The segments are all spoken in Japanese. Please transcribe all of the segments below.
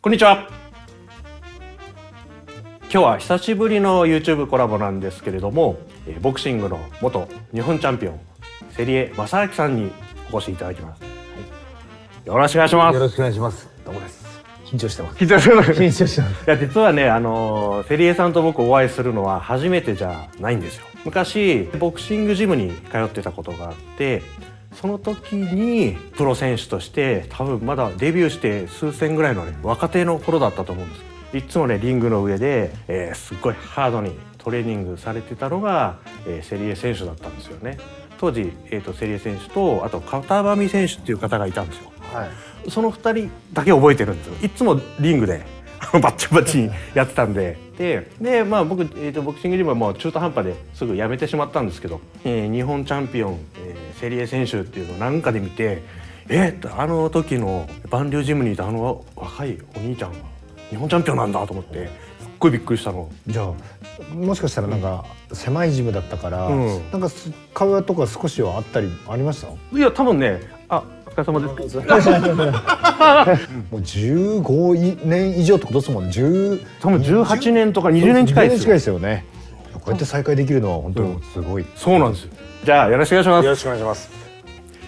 こんにちは。今日は久しぶりの YouTube コラボなんですけれども、ボクシングの元日本チャンピオンセリエ正明さんにお越しいただきます。よろしくお願いします。よろしくお願いします。どうもです。緊張してます。緊張してます。緊張してます。いや実はね、セリエさんと僕お会いするのは初めてじゃないんですよ。昔ボクシングジムに通ってたことがあって、その時にプロ選手として多分まだデビューして数戦ぐらいのね若手の頃だったと思うんです。いつもねリングの上で、すっごいハードにトレーニングされてたのが、セリエ選手だったんですよね。当時、セリエ選手とあと片上選手っていう方がいたんですよ。はい。その2人だけ覚えてるんですよ。いつもリングでバッチバチにやってたんで。でまあ僕、ボクシングジムはもう中途半端ですぐ辞めてしまったんですけど、日本チャンピオン、セリエ選手っていうのを何かで見て、あの時のバンリュージムにいたあの若いお兄ちゃんが日本チャンピオンなんだと思ってすっごいびっくりしたの。じゃあもしかしたらなんか狭いジムだったから、なんか会話とか少しはありました？いや多分ね、お疲れ様です。もう15年以上ってことですもん。多分18年とか20年近いですよ。20年近いですよね。こうやって再会できるのは本当にすごい。そうなんですよ。じゃあよろしくお願いします。よろしくお願いします。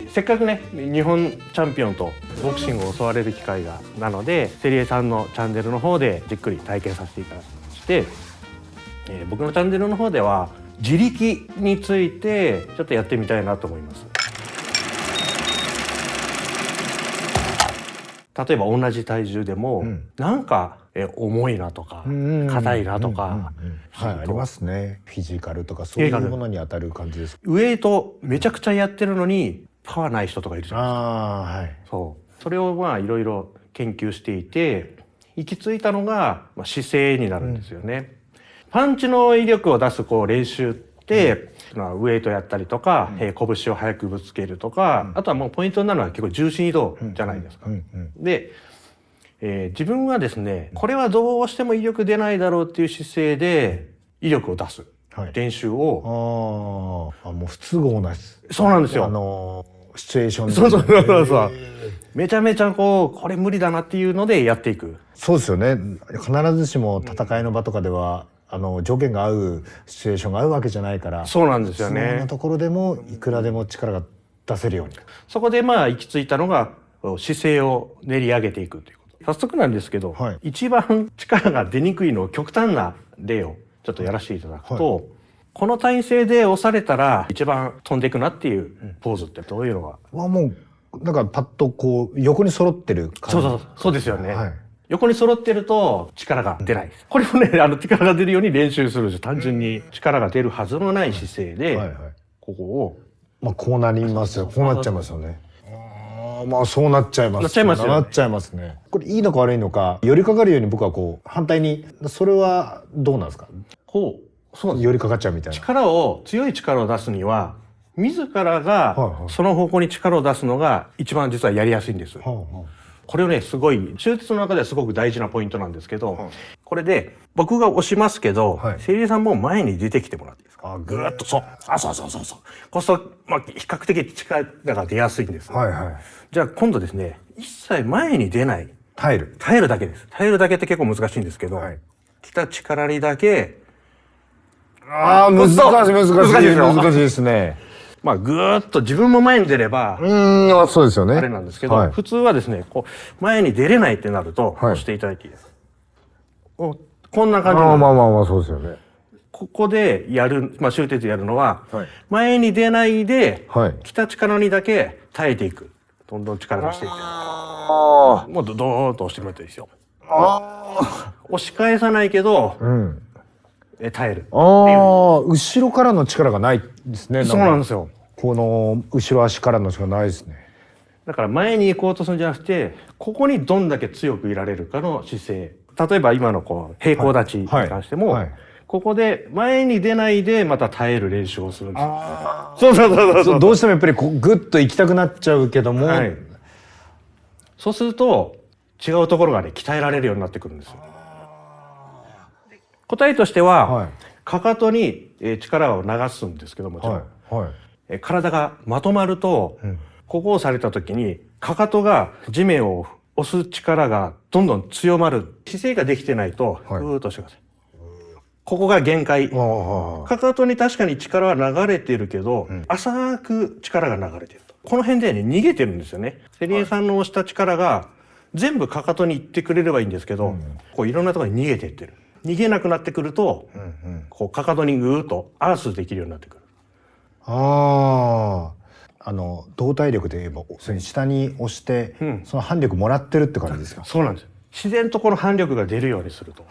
せっかくね日本チャンピオンとボクシングを教われる機会がなので、セリエさんのチャンネルの方でじっくり体験させていただきまして、僕のチャンネルの方では自力についてちょっとやってみたいなと思います。例えば同じ体重でも、なんか重いなとか硬いなとか、はい、ありますね。フィジカルとかそういうものに当たる感じです。ウエイトめちゃくちゃやってるのにパワーない人とかいるじゃないですか。はい、それをまあいろいろ研究していて行き着いたのが姿勢になるんですよね。パンチの威力を出す練習って、ウエイトやったりとか、拳を早くぶつけるとか、あとはもうポイントになるのは結構重心移動じゃないですか。で、自分はですねこれはどうしても威力出ないだろうっていう姿勢で威力を出す練習を、もう不都合なそうなんですよ。シチュエーションで。そうめちゃめちゃこれ無理だなっていうのでやっていく。そうですよね。必ずしも戦いの場とかでは条件が合うシチュエーションが合うわけじゃないから。そうなんですよね。そんなところでもいくらでも力が出せるように。そこで行き着いたのが姿勢を練り上げていくということ。早速なんですけど、一番力が出にくいの極端な例をちょっとやらせていただくと、この体勢で押されたら一番飛んでいくなっていうポーズってどういうのが？もうなんかパッと横に揃ってる感じ。そうですよね。横に揃ってると力が出ないです。これもね力が出るように練習するんですよ。単純に力が出るはずのない姿勢で、ここをこうなりますよ。こうなっちゃいますよね。そうなっちゃいます。なっちゃいますね。これいいのか悪いのか、寄りかかるように僕は反対に、それはどうなんですか？そう寄りかかっちゃうみたいな。強い力を出すには自らがその方向に力を出すのが一番実はやりやすいんです。これをねすごい手術の中ではすごく大事なポイントなんですけど、これで僕が押しますけど、セリエさんも前に出てきてもらっていいですか？ぐーっとそうこうすると比較的力が出やすいんです。じゃあ今度ですね一切前に出ない、耐えるだけです。耐えるだけって結構難しいんですけど、来た力にだけ難しいですね。ぐーっと自分も前に出ればそうですよね。あれなんですけど、普通はですね前に出れないってなると押していただいていいですか？こんな感じでそうですよね。ここでやる終鉄やるのは、前に出ないで、来た力にだけ耐えていく。どんどん力がしていってもうドーンと押してもらっていいですよ。押し返さないけど、耐える。後ろからの力がないですね。そうなんですよ。この後ろ足からの力ないですね。だから前に行こうとするんじゃなくて、ここにどんだけ強くいられるかの姿勢。例えば今の平行立ちに関しても、ここで前に出ないでまた耐える練習をするんですよ。そうどうしてもやっぱりグッと行きたくなっちゃうけども、そうすると違うところがね鍛えられるようになってくるんですよ。答えとしては、かかとに力を流すんですけどもちろん、体がまとまると、ここをされた時にかかとが地面を押す力がどんどん強まる。姿勢ができてないと、はいぐーっとしてください。ここが限界。かかとに確かに力は流れてるけど、浅く力が流れてると。この辺でね、逃げてるんですよね。セリエさんの押した力が全部かかとに行ってくれればいいんですけど、こういろんなところに逃げていってる。逃げなくなってくると、こうかかとにぐーっとアースできるようになってくる。動体力で言えばそれ下に押して、その反力もらってるって感じですか？そうなんですよ。自然とこの反力が出るようにすると。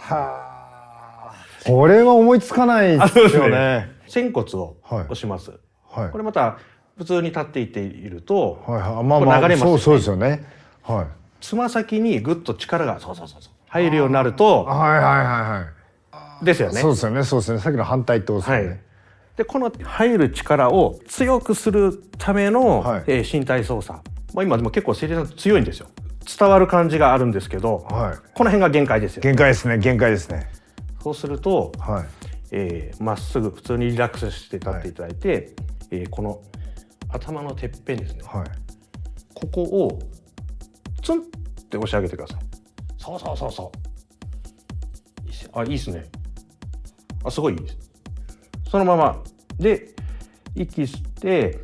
これは思いつかないですよね。仙骨を押します。はい、これまた普通に立っていていると、流れます。そうですよね。はい。つま先にぐっと力が入るようになると、ですよね。そうですよね。そうですね。さっきの反対ってことですよね。でこの入る力を強くするための、身体操作。今でも結構セリエさん強いんですよ。伝わる感じがあるんですけど、この辺が限界ですよ。限界ですね。限界ですね。そうすると、まっすぐ普通にリラックスして立っていただいて、この頭のてっぺんですね、ここをツンって押し上げてください。そういいですね。すごいいいです。そのままで息して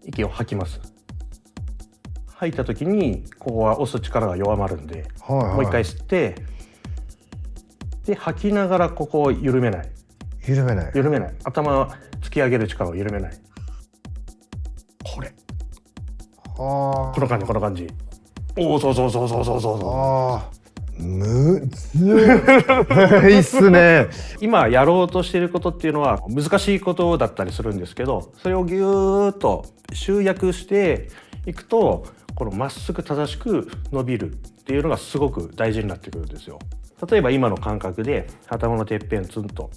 息を吐きます。吐いた時にここは押す力が弱まるんで、もう一回吸ってで吐きながらここを緩めない。頭突き上げる力を緩めない。この感じ。むずいっすね。今やろうとしていることっていうのは難しいことだったりするんですけど、それをぎゅーっと集約していくと、このまっすぐ正しく伸びるっていうのがすごく大事になってくるんですよ。例えば今の感覚で頭のてっぺんツンと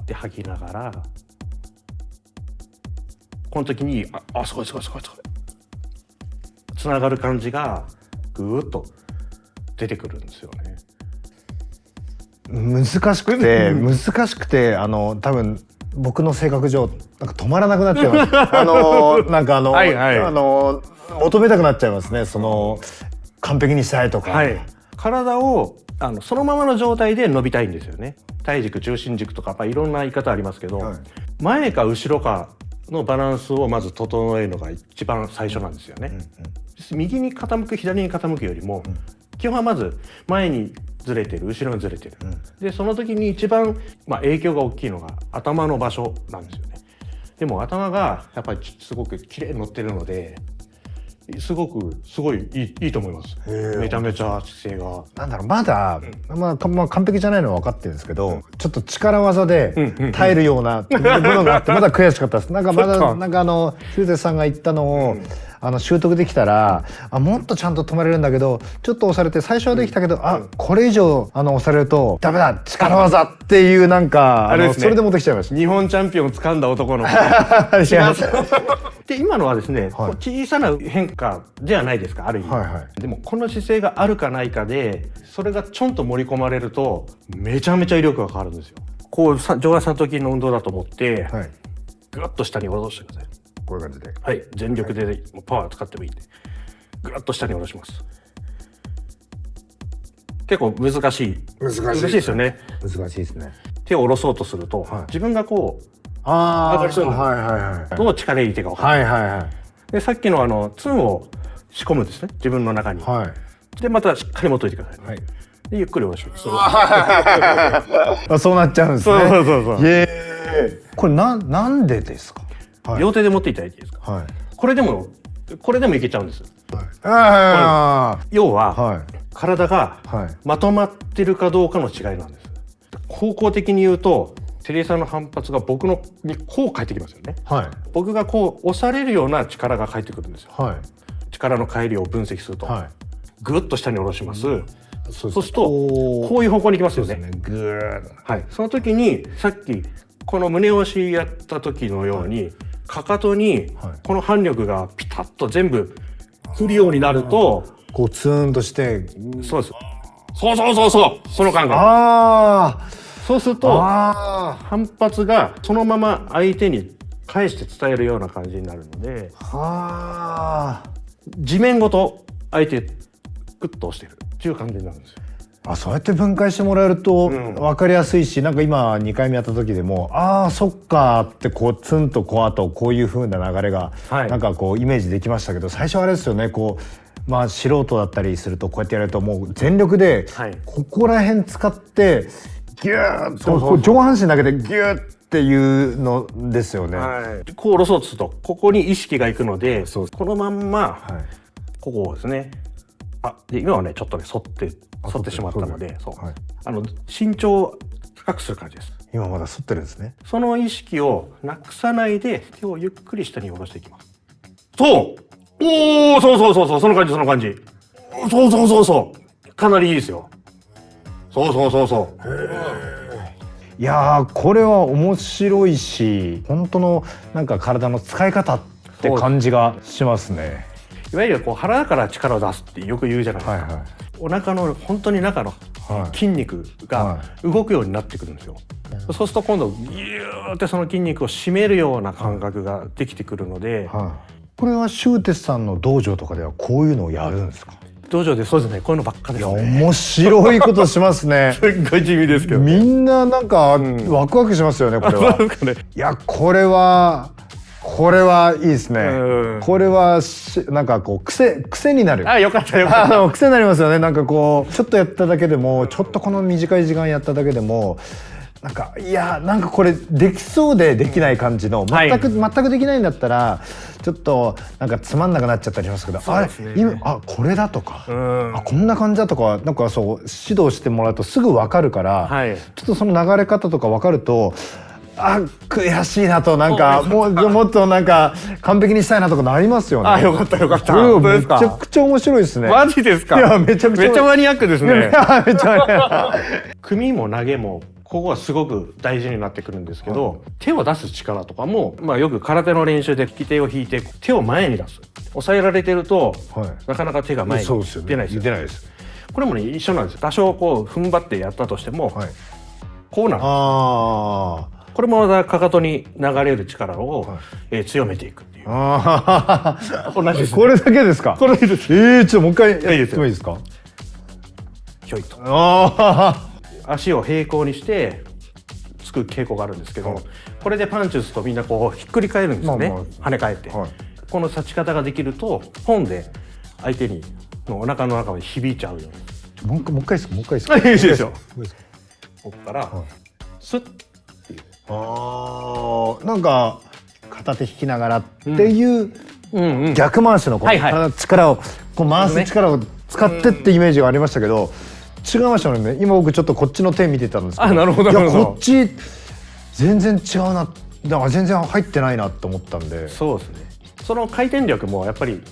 で吐きながら、この時にすごいつながる感じがぐーっと出てくるんですよね。難しくて多分僕の性格上なんか止まらなくなっちゃいます。求めたくなっちゃいますね。完璧にしたいとか、体をそのままの状態で伸びたいんですよね。体軸中心軸とか、いろんな言い方ありますけど、前か後ろかのバランスをまず整えるのが一番最初なんですよね。右に傾く左に傾くよりも、基本はまず前にずれてる後ろにずれてる、でその時に一番、影響が大きいのが頭の場所なんですよね。でも頭がやっぱりすごく綺麗に乗ってるので、すごいいいと思います。めちゃめちゃ姿勢がまだ、完璧じゃないのは分かってるんですけど、ちょっと力技で耐えるようなものがあってまだ悔しかったです。広瀬さんが言ったのを習得できたら、もっとちゃんと止まれるんだけど、ちょっと押されて最初はできたけど、これ以上押されるとダメだ、力技っていうそれで持ってきちゃいました。日本チャンピオンを掴んだ男の子で今のはですね、小さな変化ではないですか、ある意味。でもこの姿勢があるかないかで、それがちょんと盛り込まれるとめちゃめちゃ威力が変わるんですよ。こう上腕三頭筋の運動だと思って、ぐっと下に下ろしてください。こういう感じで、全力でパワー使ってもいいんでぐらっと下に下ろします。結構難しいですよね。難しいですね。手を下ろそうとすると、自分がこう上がりそうなどう力入れていいか分からない。でさっきのツンを仕込むんですね、自分の中に。でまたしっかり持っといてください。でゆっくり下ろします。そうなっちゃうんですね。これなんでですか？両手で持っていただいていいですか？これでもいけちゃうんです。要は、体がまとまってるかどうかの違いなんです。方向的に言うと、セリエさんの反発が僕にこう返ってきますよね。僕がこう押されるような力が返ってくるんですよ。力の返りを分析すると、ぐっと下に下ろします。そうするとこういう方向に行きますよね。その時にさっきこの胸押しやった時のように、かかとにこの反力がピタッと全部くるようになると、こうツーンとして、そうその感覚。そうすると反発がそのまま相手に返して伝えるような感じになるので、地面ごと相手グッと押してるっていう感じになるんですよ。そうやって分解してもらえると分かりやすいし、なんか今2回目やった時でもそっかってこうツンとこうあとこういう風な流れがなんかこうイメージできましたけど、最初あれですよね、こう素人だったりするとこうやってやるともう全力でここら辺使ってギューッと上半身だけでギューッっていうのですよね。こう下ろそうとするとここに意識がいくので、このまんまここですね。で今はねちょっとね反ってしまったので、身長を高くする感じです。今まだ反ってるんですね。その意識をなくさないで手をゆっくり下に下ろしていきます。そうそうその感じその感じ。そうかなりいいですよ。そういやー、これは面白いし、本当のなんか体の使い方って感じがしますね。いわゆるこう腹から力を出すってよく言うじゃないですか。お腹の本当に中の筋肉が動くようになってくるんですよ。そうすると今度ギューってその筋肉を締めるような感覚ができてくるので、これはシューテスさんの道場とかではこういうのをやるんですか？道場でそうですね、こういうのばっかですね。面白いことしますね。すっごい地味ですけど、みんななんかワクワクしますよね、これは。いや、これはいいですね。これはなんかこう癖になる。よかったよかった。癖になりますよね。なんかこうちょっとやっただけでも、ちょっとこの短い時間やっただけでも、なんかなんかこれできそうでできない感じの、全くできないんだったらちょっとなんかつまんなくなっちゃったりしますけど、今これだとか、こんな感じだとか、なんかそう指導してもらうとすぐ分かるから、ちょっとその流れ方とか分かると、悔しいなと、なんかもっとなんか完璧にしたいなとかなりますよね。よかったよかった。めちゃくちゃ面白いですね。マジですか？いや、めちゃマニアックですね。めちゃマニアック。組も投げもここはすごく大事になってくるんですけど、手を出す力とかも、よく空手の練習で利き手を引いて手を前に出す。抑えられてると、なかなか手が前に出ないです。これもね一緒なんですよ。多少こう踏ん張ってやったとしても、こうなる。これもまたかかとに流れる力を、強めていくっていう。同じです、ね。これだけですか？これです。ちょっともう一回やってもいいですか？ひょいと。足を平行にしてつく傾向があるんですけど、これでパンチ打つとみんなこうひっくり返るんですよね。跳ね返って、この立ち方ができるとポンで相手のお腹の中に響いちゃうように。もう一回ですか？いいですよ。ここからスッっていう。なんか片手引きながらっていう逆回しの力をこう回す力を使ってってイメージがありましたけど、違いましたね。今僕ちょっとこっちの手見てたんですけど、なるほど。こっち全然違うな、だから全然入ってないなと思ったんで。そうですね。その回転力もやっぱり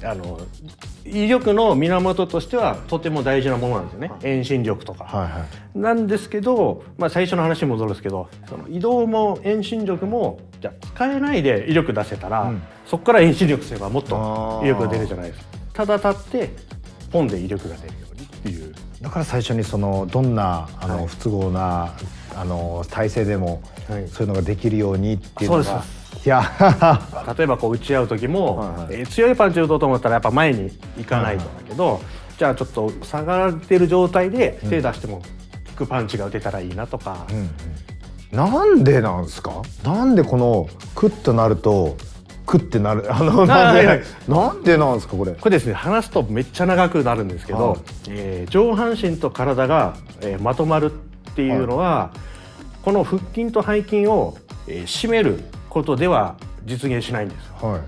威力の源としてはとても大事なものなんですよね。遠心力とか、なんですけど、最初の話に戻るんですけど、その移動も遠心力もじゃ使えないで威力出せたら、そこから遠心力すればもっと威力が出るじゃないですか。ただ立ってポンで威力が出るようにっていう。だから最初にそのどんな不都合な体勢でもそういうのができるようにっていうのが。いや例えばこう打ち合う時も、強いパンチ打とうと思ったらやっぱ前に行かないとだけど、じゃあちょっと下がってる状態で手出しても効くパンチが打てたらいいなとか。なんでなんですか？なんでこのクッとなるとクッてなるなんでなんですかこれ？これですね、話すとめっちゃ長くなるんですけど、上半身と体が、まとまるっていうのは、この腹筋と背筋を、締めることでは実現しないんですよ。